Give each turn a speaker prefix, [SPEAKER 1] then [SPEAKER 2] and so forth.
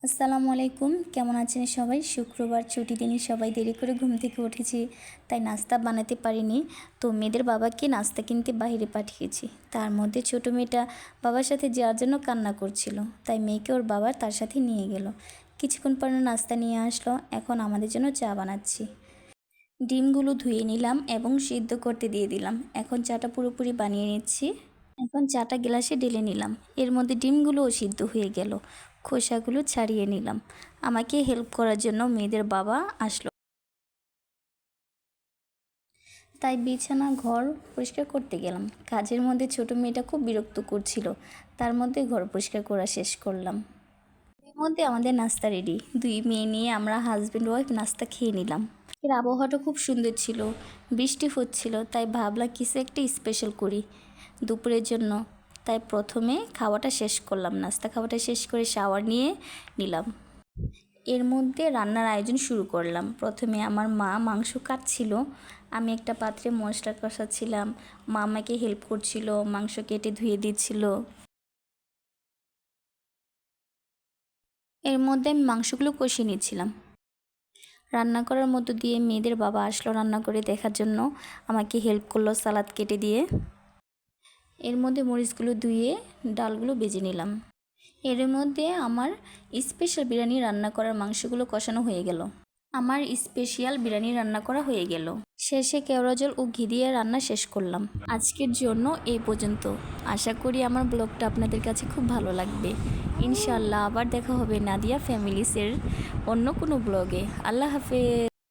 [SPEAKER 1] আসসালামু আলাইকুম, কেমন আছেন সবাই? শুক্রবার ছুটি দিনই সবাই দেরি করে ঘুম থেকে উঠেছি, তাই নাস্তা বানাতে পারিনি। তো মেয়েদের বাবাকে নাস্তা কিনতে বাইরে পাঠিয়েছি। তার মধ্যে ছোটো মেয়েটা বাবার সাথে যাওয়ার জন্য কান্না করছিল, তাই মেয়েকে ওর বাবা তার সাথে নিয়ে গেল। কিছুক্ষণ পর নাস্তা নিয়ে আসলো। এখন আমাদের জন্য চা বানাচ্ছি। ডিমগুলো ধুয়ে নিলাম এবং সিদ্ধ করতে দিয়ে দিলাম। এখন চাটা পুরোপুরি বানিয়ে নিচ্ছি। এখন চাটা গ্লাসে ঢেলে নিলাম। এর মধ্যে ডিমগুলোও সিদ্ধ হয়ে গেল। খোসাগুলো ছাড়িয়ে নিলাম। আমাকে হেল্প করার জন্য মেয়েদের বাবা আসলো, তাই বিছানা ঘর পরিষ্কার করতে গেলাম। কাজের মধ্যে ছোট মেয়েটা খুব বিরক্ত করছিল, তার মধ্যে ঘর পরিষ্কার করা শেষ করলাম। এর মধ্যে আমাদের নাস্তা রেডি। দুই মেয়ে নিয়ে আমরা হাজব্যান্ড ওয়াইফ নাস্তা খেয়ে নিলাম। এর আবহাওয়াটা খুব সুন্দর ছিল, বৃষ্টি হচ্ছিল, তাই ভাবলাম কিছু একটা স্পেশাল করি দুপুরের জন্য। তাই প্রথমে খাওয়াটা শেষ করলাম, নাস্তা খাওয়াটা শেষ করে শাওয়ার নিয়ে নিলাম। এর মধ্যে রান্নার আয়োজন শুরু করলাম। প্রথমে আমার মা মাংস কাটছিল, আমি একটা পাত্রে মশলা কষাচ্ছিলাম। মা আমাকে হেল্প করছিল, মাংস কেটে ধুয়ে দিচ্ছিল। এর মধ্যে আমি মাংসগুলো কষিয়ে নিচ্ছিলাম। রান্না করার মধ্য দিয়ে মেয়েদের বাবা আসলো রান্না করে দেখার জন্য, আমাকে হেল্প করলো সালাদ কেটে দিয়ে। এর মধ্যে মরিচগুলো ধুয়ে ডালগুলো ভেজে নিলাম। এর মধ্যে আমার স্পেশাল বিরিয়ানি রান্না করার মাংসগুলো কষানো হয়ে গেল। আমার স্পেশাল বিরিয়ানি রান্না করা হয়ে গেল। শেষে কেওড়া জল ও ঘি দিয়ে রান্না শেষ করলাম। আজকের জন্য এই পর্যন্ত। আশা করি আমার ব্লগটা আপনাদের কাছে খুব ভালো লাগবে। ইনশাআল্লাহ আবার দেখা হবে নাদিয়া ফ্যামিলিসের অন্য কোনো ব্লগে। আল্লাহ হাফেজ।